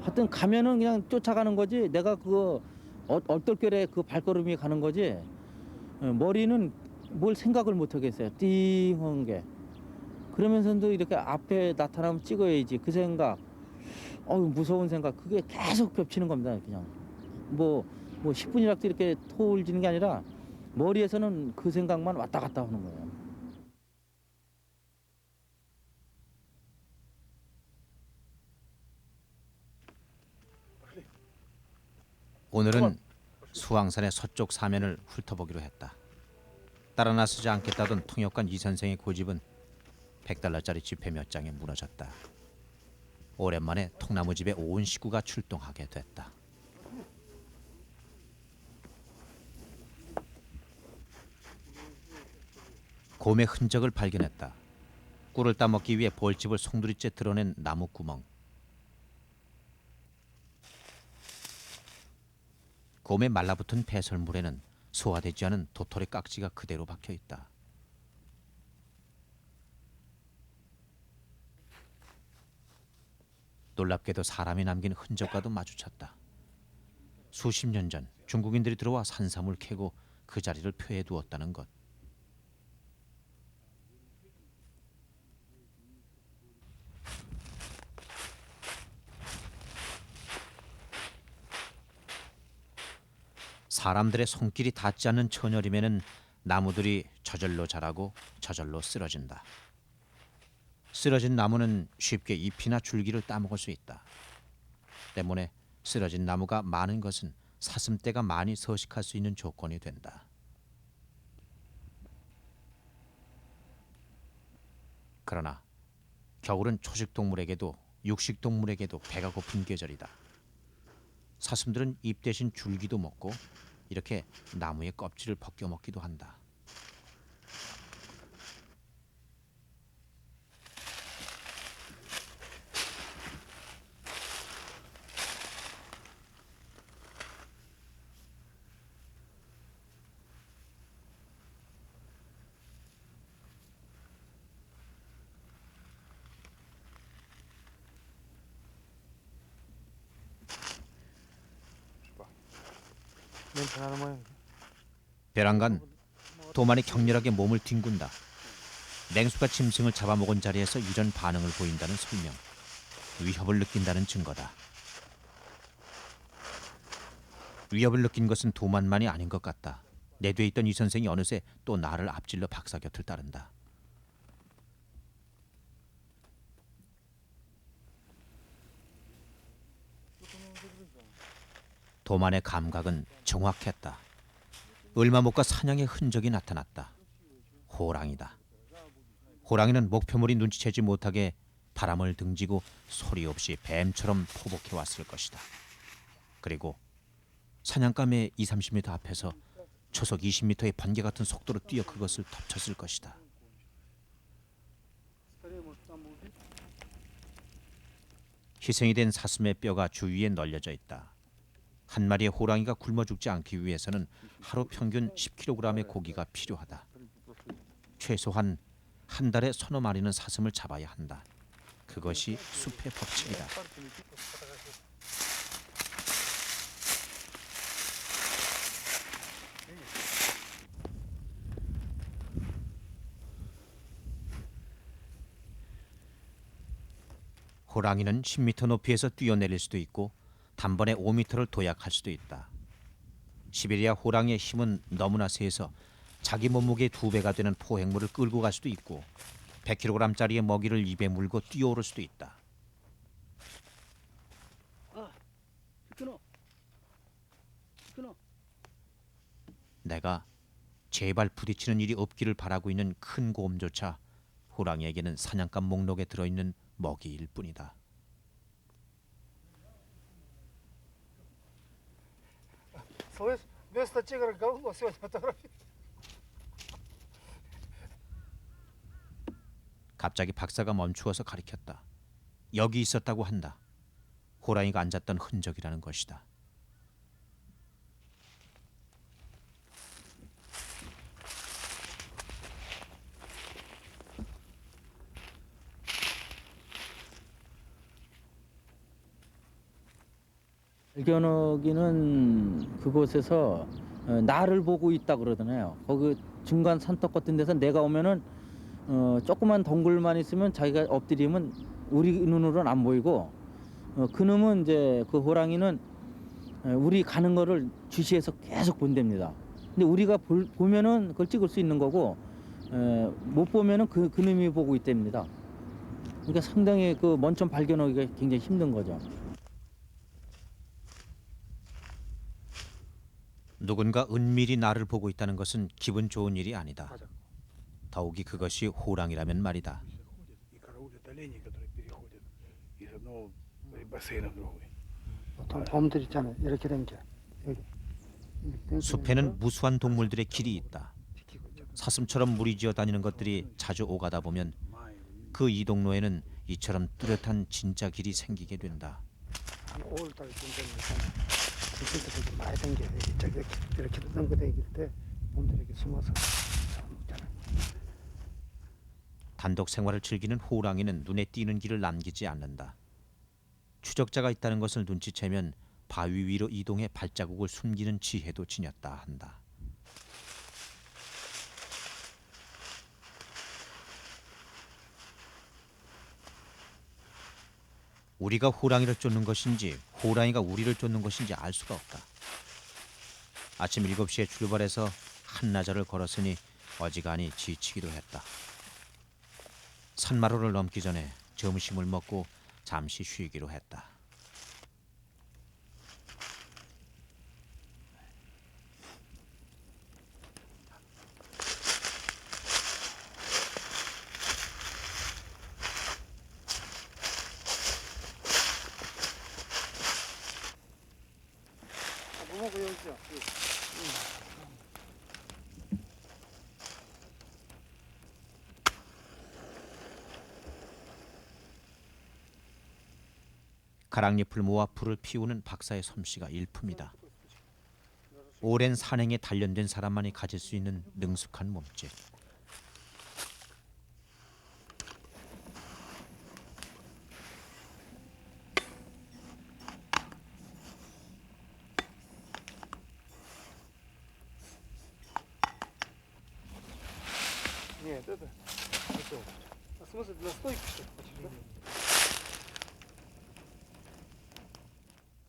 하여튼 가면은 그냥 쫓아가는 거지 내가 그거 얼떨결에 그 발걸음이 가는 거지 머리는 뭘 생각을 못 하겠어요. 띵한 게 그러면서도 이렇게 앞에 나타나면 찍어야지 그 생각 무서운 생각 그게 계속 겹치는 겁니다. 그냥 뭐 10분이라도 이렇게 토울지는 게 아니라 머리에서는 그 생각만 왔다 갔다 하는 거예요. 오늘은 수왕산의 서쪽 사면을 훑어보기로 했다. 따라 나서지 않겠다던 통역관 이 선생의 고집은 $100짜리 지폐 몇 장에 무너졌다. 오랜만에 통나무집에 온 식구가 출동하게 됐다. 곰의 흔적을 발견했다. 꿀을 따먹기 위해 볼집을 송두리째 드러낸 나무 구멍. 곰의 말라붙은 배설물에는 소화되지 않은 도토리 깍지가 그대로 박혀 있다. 놀랍게도 사람이 남긴 흔적과도 마주쳤다. 수십 년 전 중국인들이 들어와 산삼을 캐고 그 자리를 표해 두었다는 것. 사람들의 손길이 닿지 않는 천여림에는 나무들이 저절로 자라고 저절로 쓰러진다. 쓰러진 나무는 쉽게 잎이나 줄기를 따먹을 수 있다. 때문에 쓰러진 나무가 많은 것은 사슴떼가 많이 서식할 수 있는 조건이 된다. 그러나 겨울은 초식동물에게도 육식동물에게도 배가 고픈 계절이다. 사슴들은 잎 대신 줄기도 먹고 이렇게 나무의 껍질을 벗겨 먹기도 한다. 벼랑간 도만이 격렬하게 몸을 뒹군다. 맹수가 짐승을 잡아먹은 자리에서 이런 반응을 보인다는 설명. 위협을 느낀다는 증거다. 위협을 느낀 것은 도만만이 아닌 것 같다. 내 뒤에 있던 이 선생이 어느새 또 나를 앞질러 박사 곁을 따른다. 도만의 감각은 정확했다. 얼마 못 가 사냥의 흔적이 나타났다. 호랑이다. 호랑이는 목표물이 눈치채지 못하게 바람을 등지고 소리 없이 뱀처럼 포복해 왔을 것이다. 그리고 사냥감의 20-30m 앞에서 초속 20m의 번개 같은 속도로 뛰어 그것을 덮쳤을 것이다. 희생이 된 사슴의 뼈가 주위에 널려져 있다. 한 마리의 호랑이가 굶어 죽지 않기 위해서는 하루 평균 10kg의 고기가 필요하다. 최소한 한 달에 서너 마리는 사슴을 잡아야 한다. 그것이 숲의 법칙이다. 호랑이는 10m 높이에서 뛰어내릴 수도 있고 단번에 5m를 도약할 수도 있다. 시베리아 호랑이의 힘은 너무나 세서 자기 몸무게의 2배가 되는 포획물을 끌고 갈 수도 있고 100kg짜리의 먹이를 입에 물고 뛰어오를 수도 있다. 끊어. 끊어. 내가 제발 부딪히는 일이 없기를 바라고 있는 큰 곰조차 호랑이에게는 사냥감 목록에 들어있는 먹이일 뿐이다. место тигра голубого сегодня фотографии. 갑자기 박사가 멈추어서 가리켰다. 여기 있었다고 한다. 호랑이가 앉았던 흔적이라는 것이다. 발견하기는 그곳에서 나를 보고 있다 그러잖아요. 거기 중간 산떡 같은 데서 내가 오면은 조그만 동굴만 있으면 자기가 엎드리면 우리 눈으로는 안 보이고 그놈은 이제 그 호랑이는 우리 가는 거를 주시해서 계속 본답니다. 근데 우리가 보면은 그걸 찍을 수 있는 거고 못 보면은 그놈이 보고 있답니다. 그러니까 상당히 그 먼점 발견하기가 굉장히 힘든 거죠. 누군가 은밀히 나를 보고 있다는 것은 기분 좋은 일이 아니다. 더욱이 그것이 호랑이라면 말이다. И караулят оленей, которые переходят из одного бассейна в другой. 보통 봄들 있잖아요. 이렇게 된 게. 여기. 숲에는 무수한 동물들의 길이 있다. 사슴처럼 무리지어 다니는 것들이 자주 오가다 보면 그 이동로에는 이처럼 뚜렷한 진짜 길이 생기게 된다. 5월달 정도면 그때도 많이 댕겨. 이렇게 던거 댕길 때 봄들 이렇게 숨어서 먹잖아요. 단독 생활을 즐기는 호랑이는 눈에 띄는 길을 남기지 않는다. 추적자가 있다는 것을 눈치채면 바위 위로 이동해 발자국을 숨기는 지혜도 지녔다 한다. 우리가 호랑이를 쫓는 것인지 호랑이가 우리를 쫓는 것인지 알 수가 없다. 아침 7시에 출발해서 한나절을 걸었으니 어지간히 지치기도 했다. 산마루를 넘기 전에 점심을 먹고 잠시 쉬기로 했다. 뭐 먹고 여기죠? 가랑잎을 모아 불을 피우는 박사의 솜씨가 일품이다. 오랜 산행에 단련된 사람만이 가질 수 있는 능숙한 몸짓. Нет, это. В смысле для стойки что ли?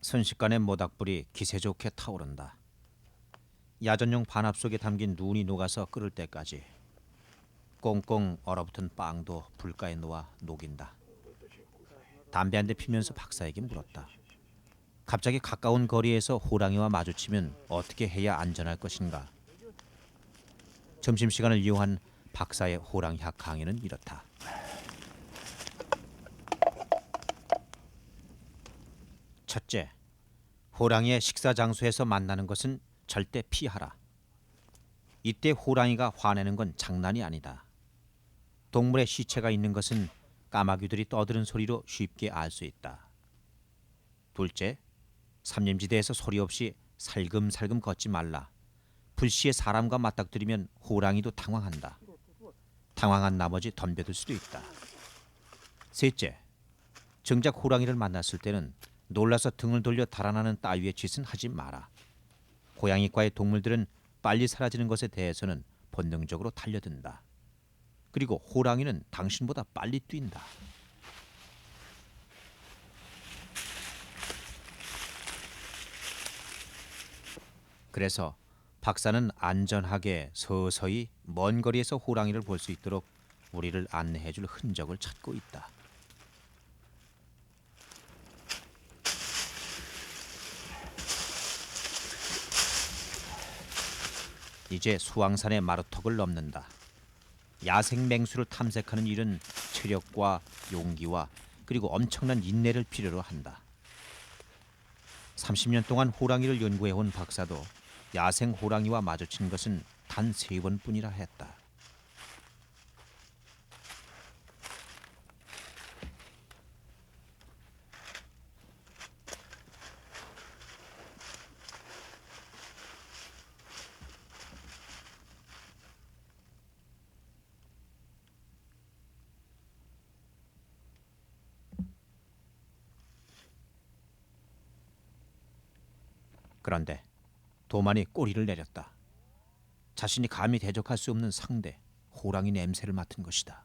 순식간에 모닥불이 기세 좋게 타오른다. 야전용 반합 속에 담긴 눈이 녹아서 끓을 때까지 꽁꽁 얼어붙은 빵도 불가에 놓아 녹인다. 담배 한 대 피면서 박사에게 물었다. 갑자기 가까운 거리에서 호랑이와 마주치면 어떻게 해야 안전할 것인가? 점심시간을 이용한 박사의 호랑이학 강의는 이렇다. 첫째, 호랑이의 식사 장소에서 만나는 것은 절대 피하라. 이때 호랑이가 화내는 건 장난이 아니다. 동물의 시체가 있는 것은 까마귀들이 떠드는 소리로 쉽게 알 수 있다. 둘째, 삼림지대에서 소리 없이 살금살금 걷지 말라. 불시에 사람과 맞닥뜨리면 호랑이도 당황한다. 당황한 나머지 덤벼들 수도 있다. 셋째, 정작 호랑이를 만났을 때는 놀라서 등을 돌려 달아나는 따위의 짓은 하지 마라. 고양이과의 동물들은 빨리 사라지는 것에 대해서는 본능적으로 달려든다. 그리고 호랑이는 당신보다 빨리 뛴다. 그래서 박사는 안전하게 서서히 먼 거리에서 호랑이를 볼 수 있도록 우리를 안내해줄 흔적을 찾고 있다. 이제 수왕산의 마루턱을 넘는다. 야생 맹수를 탐색하는 일은 체력과 용기와 그리고 엄청난 인내를 필요로 한다. 30년 동안 호랑이를 연구해온 박사도 야생 호랑이와 마주친 것은 단 3번뿐이라 했다. 그런데 도만이 꼬리를 내렸다. 자신이 감히 대적할 수 없는 상대, 호랑이 냄새를 맡은 것이다.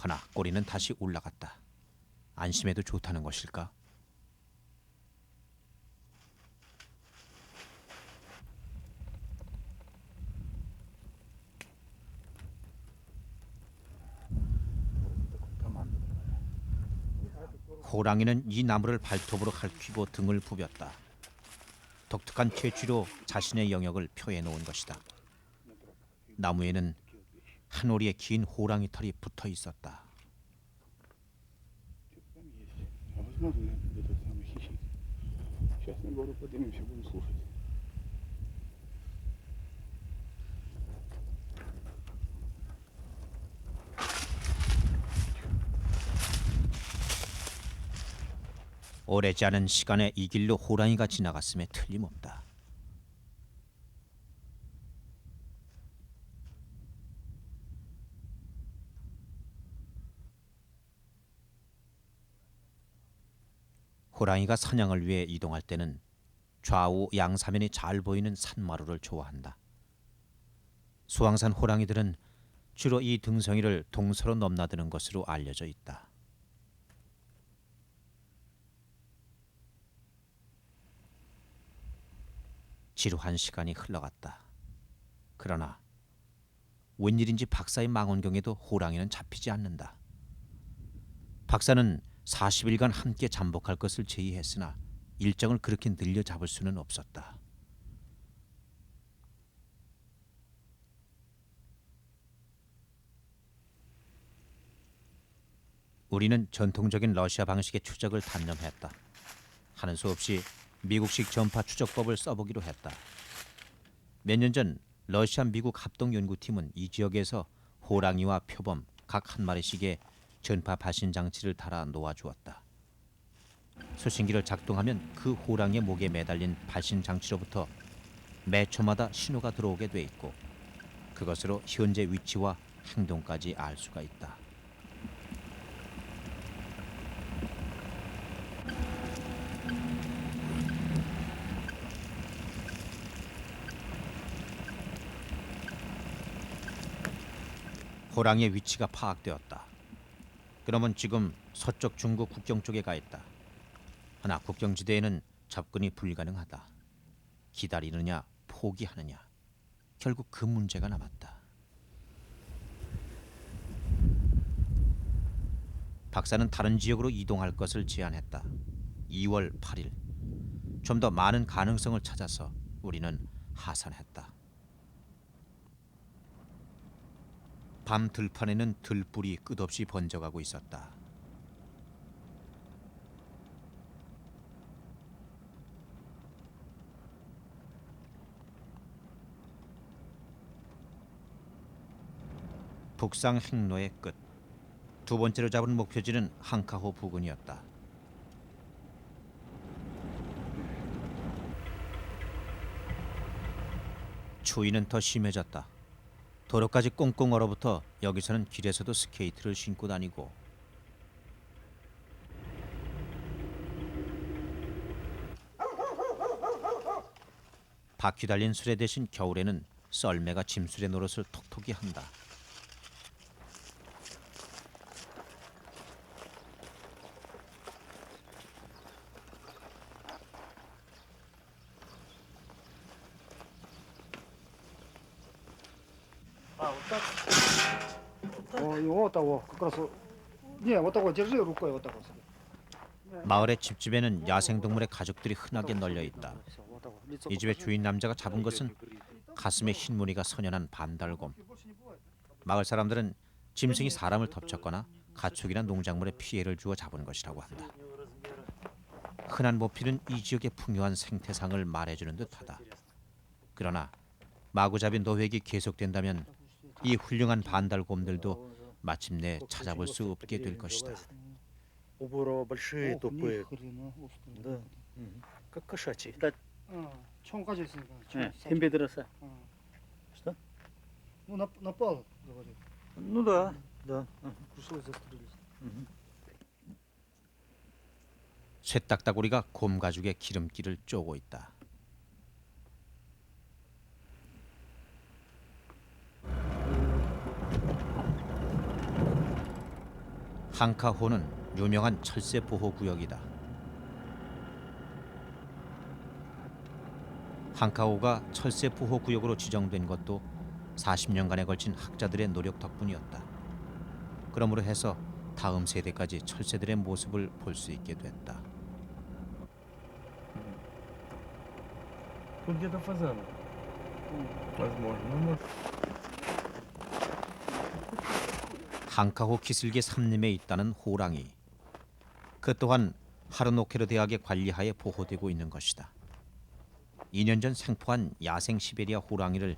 허나 꼬리는 다시 올라갔다. 안심해도 좋다는 것일까? 호랑이는 이 나무를 발톱으로 핥히고 등을 부볐다. 독특한 퇴치로 자신의 영역을 표해 놓은 것이다. 나무에는 한 오리의 긴 호랑이 털이 붙어 있었다. Возможно, этот самый хищник. Сейчас на гору поднимемся, будем слушать. 오래지 않은 시간에 이 길로 호랑이가 지나갔음에 틀림없다. 호랑이가 사냥을 위해 이동할 때는 좌우 양사면이 잘 보이는 산마루를 좋아한다. 수왕산 호랑이들은 주로 이 등성이를 동서로 넘나드는 것으로 알려져 있다. 지루한 시간이 흘러갔다. 그러나 웬일인지 박사의 망원경에도 호랑이는 잡히지 않는다. 박사는 40일간 함께 잠복할 것을 제의했으나 일정을 그렇게 늘려 잡을 수는 없었다. 우리는 전통적인 러시아 방식의 추적을 단념했다. 하는 수 없이 미국식 전파 추적법을 써보기로 했다. 몇 년 전 러시아 미국 합동연구팀은 이 지역에서 호랑이와 표범 각 한 마리씩의 전파 발신 장치를 달아 놓아주었다. 수신기를 작동하면 그 호랑이의 목에 매달린 발신 장치로부터 매 초마다 신호가 들어오게 돼 있고 그것으로 현재 위치와 행동까지 알 수가 있다. 호랑이의 위치가 파악되었다. 그러면 지금 서쪽 중국 국경 쪽에 가 있다. 하나 국경지대에는 접근이 불가능하다. 기다리느냐 포기하느냐 결국 그 문제가 남았다. 박사는 다른 지역으로 이동할 것을 제안했다. 2월 8일 좀 더 많은 가능성을 찾아서 우리는 하산했다. 밤 들판에는 들불이 끝없이 번져가고 있었다. 북상 행로의 끝. 두 번째로 잡은 목표지는 한카호 부근이었다. 추위는 더 심해졌다. 도로까지 꽁꽁 얼어붙어 여기서는 길에서도 스케이트를 신고 다니고 바퀴 달린 수레 대신 겨울에는 썰매가 짐수레 노릇을 톡톡히 한다. О, и вот того, как раз. Не, вот того держи рукой, вот так вот. 마을의 집집에는 야생동물의 가죽들이 흔하게 널려 있다. 이 집의 주인 남자가 잡은 것은 가슴에 흰 무늬가 선연한 반달곰. 마을 사람들은 짐승이 사람을 덮쳤거나 가축이나 농작물에 피해를 주어 잡은 것이라고 한다. 흔한 모피는 이 지역의 풍요한 생태상을 말해주는 듯하다. 그러나 마구잡이 노획이 계속된다면 이 훌륭한 반달곰들도 마침내 찾아볼 수 없게 될 것이다. У бурого большие тупые. Да. Как кошачьи. 총 가지고 있으니까. 네, 햄베 들었어. Что? Ну, напал, говорит. Ну да, да. Пришлось застрелить. 쇠딱따구리가 곰 가죽에 기름기를 쪼고 있다. 항카호는 유명한 철새 보호 구역이다. 항카호가 철새 보호 구역으로 지정된 것도 40년간에 걸친 학자들의 노력 덕분이었다. 그러므로 해서 다음 세대까지 철새들의 모습을 볼 수 있게 됐다. Тут где-то фазаны. Возможно. Ну, может. 항카호 기슭의 삼림에 있다는 호랑이. 그 또한 하르노케르 대학의 관리하에 보호되고 있는 것이다. 2년 전 생포한 야생 시베리아 호랑이를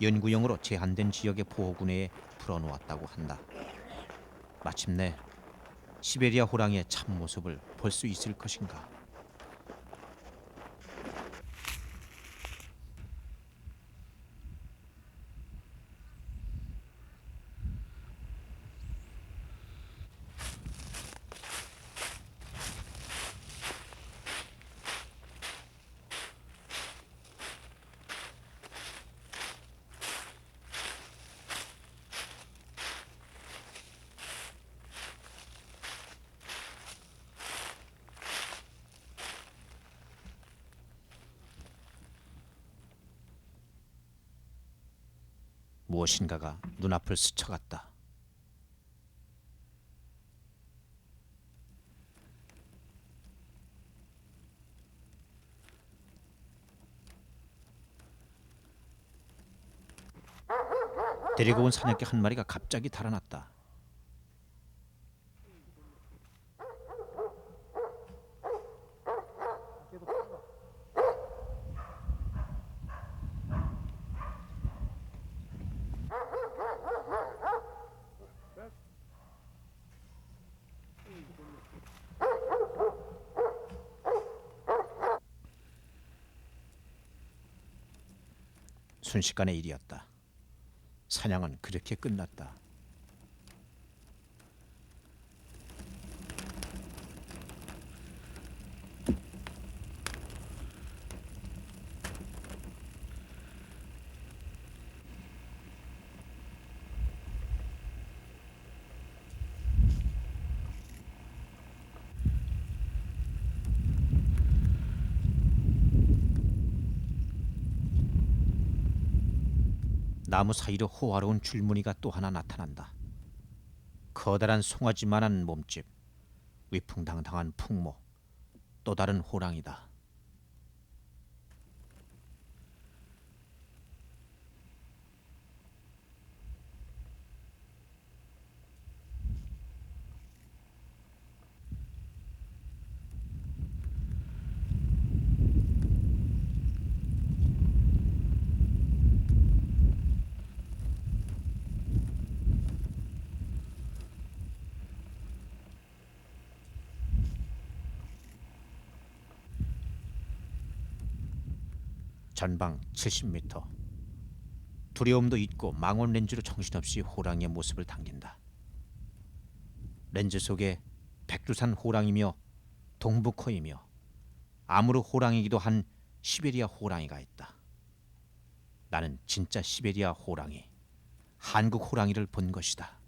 연구용으로 제한된 지역의 보호구내에 풀어놓았다고 한다. 마침내 시베리아 호랑이의 참모습을 볼 수 있을 것인가. 무엇인가가 눈앞을 스쳐갔다. 데리고 온 사냥개 한 마리가 갑자기 달아났다. 순식간의 일이었다. 사냥은 그렇게 끝났다. 나무 사이로 호화로운 줄무늬가 또 하나 나타난다. 커다란 송아지만한 몸집, 위풍당당한 풍모, 또 다른 호랑이다. 전방 70m. 두려움도 잊고 망원 렌즈로 정신없이 호랑이의 모습을 당긴다. 렌즈 속에 백두산 호랑이며 동북코이며 아무르 호랑이기도 한 시베리아 호랑이가 있다. 나는 진짜 시베리아 호랑이, 한국 호랑이를 본 것이다.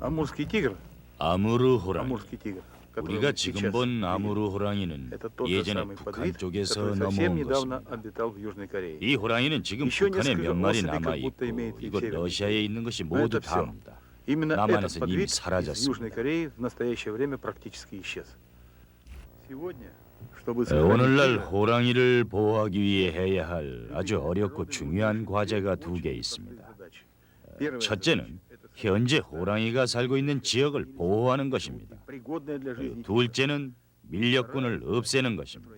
Амурский тигр. 아무르 호랑이. Амурский тигр. который 우리가 мы 지금 сейчас 본 видим. 아무르 호랑이는 Это тот же 예전에 самый 북한 подвид, 쪽에서 который совсем 넘어온 недавно 것입니다. обитал в Южной Корее. 이 호랑이는 지금 еще 북한에 몇 несколько 마리 особей 남아 как будто 있고 имеет и в 이곳 Северной 러시아에 있는 것이 Но 모두 это всё. 다입니다. Именно этот 남한에서는 이미 подвид из 사라졌습니다. Южной Кореи в настоящее время практически исчез. Сегодня, чтобы 오늘날 сохранить 호랑이를 보호하기 위해 해야 할 아주 어렵고 중요한 과제가 두 개 있습니다. 첫째는 현재 호랑이가 살고 있는 지역을 보호하는 것입니다. пригодное для жизни 둘째는 밀렵꾼을 없애는 것입니다.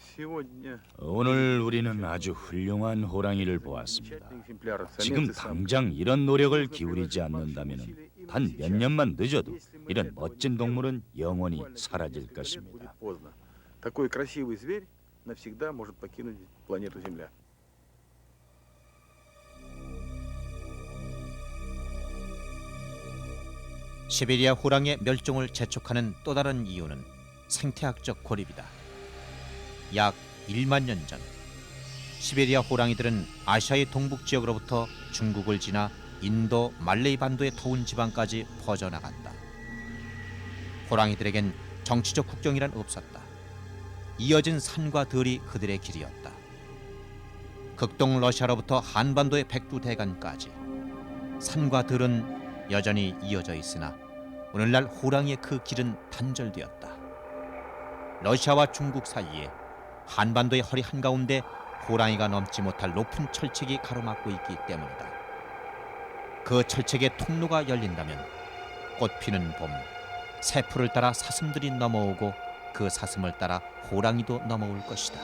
сегодня 오늘 우리는 아주 훌륭한 호랑이를 보았습니다. замечательный экземпляр 지금 самец и самка. 당장 이런 노력을 기울이지 않는다면 단 몇 년만 늦어도 이런 멋진 동물은 영원히 사라질 Будет 것입니다. поздно. Такой красивый зверь навсегда может покинуть планету Земля. 시베리아 호랑이의 멸종을 재촉하는 또 다른 이유는 생태학적 고립이다. 약 1만 년 전, 시베리아 호랑이들은 아시아의 동북 지역으로부터 중국을 지나 인도, 말레이 반도의 더운 지방까지 퍼져나갔다. 호랑이들에겐 정치적 국경이란 없었다. 이어진 산과 들이 그들의 길이었다. 극동 러시아로부터 한반도의 백두대간까지 산과 들은 여전히 이어져 있으나 오늘날 호랑이의 그 길은 단절되었다. 러시아와 중국 사이에 한반도의 허리 한가운데 호랑이가 넘지 못할 높은 철책이 가로막고 있기 때문이다. 그 철책의 통로가 열린다면 꽃피는 봄, 새풀을 따라 사슴들이 넘어오고 그 사슴을 따라 호랑이도 넘어올 것이다.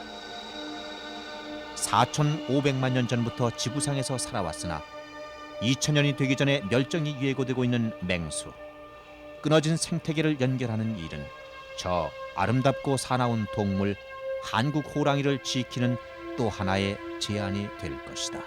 4,500만 년 전부터 지구상에서 살아왔으나 2000년이 되기 전에 멸종이 예고되고 있는 맹수, 끊어진 생태계를 연결하는 일은 저 아름답고 사나운 동물 한국 호랑이를 지키는 또 하나의 제안이 될 것이다.